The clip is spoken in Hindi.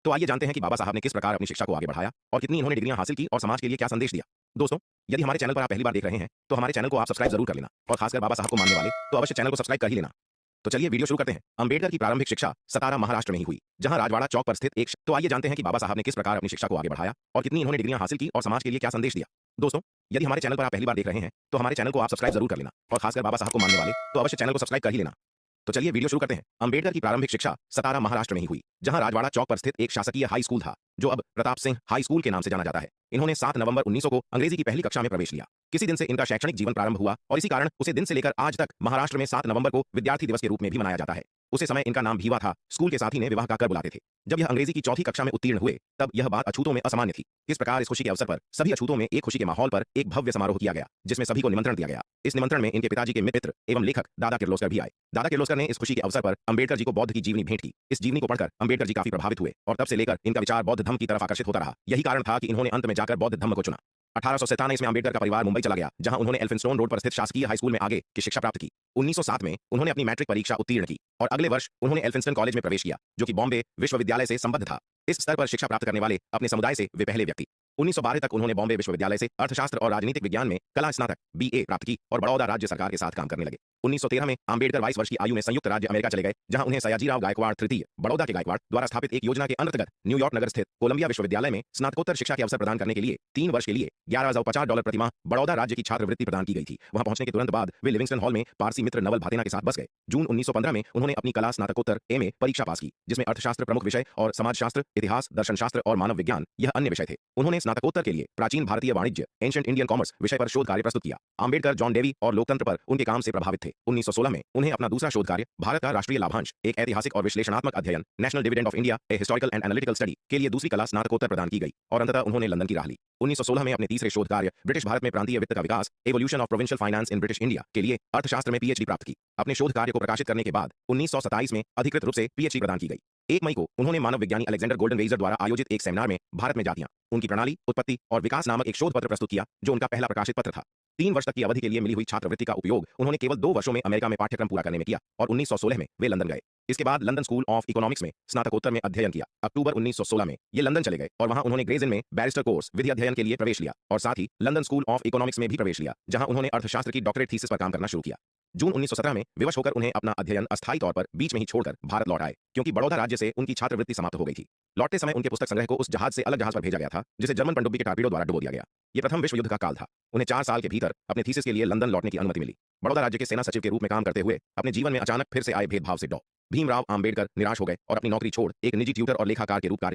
तो आइए जानते हैं कि बाबा साहब ने किस प्रकार अपनी शिक्षा को आगे बढ़ाया और कितनी इन्होंने डिग्रियां हासिल की और समाज के लिए क्या संदेश दिया। दोस्तों, यदि हमारे चैनल पर आप पहली बार देख रहे हैं तो हमारे चैनल को आप सब्सक्राइब जरूर कर लेना और खासकर बाबा साहब को मानने वाले तो अवश्य चैनल को सब्सक्राइब कर ही लेना। तो चलिए वीडियो शुरू करते हैं। अंबेडकर की प्रारंभिक शिक्षा सतारा महाराष्ट्र में ही हुई, जहां राजवाड़ा चौक पर स्थित तो आइए जानते हैं कि बाबा साहब ने किस प्रकार अपनी शिक्षा को आगे बढ़ाया और कितनी इन्होंने डिग्रियां हासिल की और समाज के लिए क्या संदेश दिया। दोस्तों, यदि हमारे चैनल पर आप पहली बार देख रहे हैं तो हमारे चैनल को आप सब्सक्राइब जरूर कर लेना और खासकर बाबा साहब को मानने वाले तो अवश्य चैनल को सब्सक्राइब कर ही लेना। तो चलिए वीडियो शुरू करते हैं। अंबेडकर की प्रारंभिक शिक्षा सतारा महाराष्ट्र में ही हुई, जहां राजवाड़ा चौक पर स्थित एक शासकीय हाई स्कूल था, जो अब प्रताप सिंह हाई स्कूल के नाम से जाना जाता है। इन्होंने 7 नवंबर 1900 को अंग्रेजी की पहली कक्षा में प्रवेश लिया। किसी दिन से इनका शैक्षणिक जीवन प्रारंभ हुआ और इसी कारण उसे दिन से लेकर आज तक महाराष्ट्र में 7 नवंबर को विद्यार्थी दिवस के रूप में भी मनाया जाता है। उसे समय इनका नाम भीवा था। स्कूल के साथी ने विवाह का कर बुलाते थे। जब यह अंग्रेजी की चौथी कक्षा में उत्तीर्ण हुए तब यह बात अछूतों में असामान्य थी। इस प्रकार इस खुशी के अवसर पर सभी अछूतों में एक खुशी के माहौल पर एक भव्य समारोह किया गया, जिसमें सभी को निमंत्रण दिया गया। इस निमंत्रण में इनके पिताजी के मित्र एवं लेखक दादा किर्लोस्कर भी आए। दादा किर्लोस्कर ने इस खुशी के अवसर पर अंबेडकर जी को बौद्ध की जीवनी भेंट की। इस जीवनी को पढ़कर अंबेडकर जी काफी प्रभावित हुए और तब से लेकर इनका विचार बौद्ध धर्म की तरफ आकर्षित होता रहा। यही कारण था कि इन्होंने अंत में जाकर बौद्ध धर्म को चुना। 1897 में अंबेडकर का परिवार मुंबई चला गया, जहां उन्होंने एल्फिंस्टोन रोड पर स्थित शासकीय हाई स्कूल में आगे की शिक्षा प्राप्त की। 1907 में उन्होंने अपनी मैट्रिक परीक्षा उत्तीर्ण की और अगले वर्ष उन्होंने एल्फिंस्टन कॉलेज में प्रवेश किया, जो कि बॉम्बे विश्वविद्यालय से संबद्ध था। इस स्तर पर शिक्षा प्राप्त करने वाले अपने समुदाय से वे पहले व्यक्ति। 1912 तक उन्होंने बॉम्बे विश्वविद्यालय से अर्थशास्त्र और राजनीतिक विज्ञान में कला स्नातक BA प्राप्त की और बड़ौदा राज्य सरकार के साथ काम करने लगे। 1913 में अंबेडकर 22 वर्ष की आयु में संयुक्त राज्य अमेरिका चले गए, जहां उन्हें सयाजीराव गायकवाड़ तृतीय बड़ौदा के गायकवाड़ द्वारा स्थापित एक योजना के अंतर्गत न्यूयॉर्क नगर स्थित कोलंबिया विश्वविद्यालय में स्नातकोत्तर शिक्षा के अवसर प्रदान करने के लिए 3 वर्ष के लिए $11,050 प्रति माह बड़ौदा राज्य की छात्रवृत्ति प्रदान की गई थी। वहां पहुंचने के तुरंत बाद वे लिविंगस्टन हॉल में पारसी मित्र नवल भातेना के साथ बस गए। जून 1915 में उन्होंने अपनी कला स्नातकोत्तर MA परीक्षा पास की, जिसमें अर्थशास्त्र प्रमुख विषय और समाजशास्त्र, इतिहास, दर्शनशास्त्र और मानव विज्ञान यह अन्य विषय थे। उन्होंने स्नातकोत्तर के लिए प्राचीन भारतीय वाणिज्य एंशिएंट इंडियन कॉमर्स विषय पर शोध कार्य प्रस्तुत किया। अंबेडकर जॉन डेवी और लोकतंत्र पर उनके काम से प्रभावित थे। 1916 में उन्हें अपना दूसरा शोध कार्य भारत का राष्ट्रीय लाभांश, एक ऐतिहासिक और विश्लेषणात्मक अध्ययन, national dividend of India, a historical and analytical study के लिए दूसरी कला स्नातकोत्तर प्रदान की गई और अंततः उन्होंने लंदन की राह ली। 1916 में अपने तीसरे शोध कार्य ब्रिटिश भारत में प्रांतीय वित्त का विकास, evolution of provincial finance in British India के लिए अर्थशास्त्र में PhD प्राप्त की। अपने शोध कार्य को प्रकाशित करने के बाद 1927 में अधिकृत रूप से PhD प्रदान की गई। 1 मई को उन्होंने मानव विज्ञानी अलेक्जेंडर गोल्डनवेइजर द्वारा आयोजित एक सेमिनार में भारत में जातियां, उनकी प्रणाली, उत्पत्ति और विकास नामक एक शोध पत्र प्रस्तुत किया, जो उनका पहला प्रकाशित पत्र था। 3 वर्ष तक की अवधि के लिए मिली हुई छात्रवृत्ति का उपयोग उन्होंने केवल 2 वर्षों में अमेरिका में पाठ्यक्रम पूरा करने में किया और 1916 में वे लंदन गए। इसके बाद लंदन स्कूल ऑफ इकोनॉमिक्स में स्नातकोत्तर में अध्ययन किया। अक्टूबर 1916 में ये लंदन चले गए और वहां उन्होंने ग्रेज इन में बैरिस्टर कोर्स विधि अध्ययन के लिए प्रवेश लिया और साथ ही लंदन स्कूल ऑफ इकोनॉमिक्स में भी प्रवेश लिया, जहां उन्होंने अर्थशास्त्र की डॉक्टरेट थीसिस पर काम करना शुरू किया। जून 1917 में विवश होकर उन्हें अपना अध्ययन अस्थायी तौर पर बीच में ही छोड़कर भारत लौट आए, क्योंकि बड़ौदा राज्य से उनकी छात्रवृत्ति समाप्त हो गई थी। लौटते समय उनके पुस्तक संग्रह को उस जहाज से अलग जहाज पर भेजा गया था, जिसे जर्मन पनडुब्बी के टारपीडो द्वारा डुबो दिया गया। ये प्रथम विश्व युद्ध का काल था। उन्हें 4 साल के भीतर अपने थीसिस के लिए लंदन लौटने की अनुमति मिली। बड़ौदा राज्य के सेना सचिव के रूप में काम करते हुए अपने जीवन में अचानक फिर से आए भेदभाव से डॉ. भीमराव आम्बेडकर निराश हो गए और अपनी नौकरी छोड़ एक निजी ट्यूटर और लेखाकार के रूप कार्य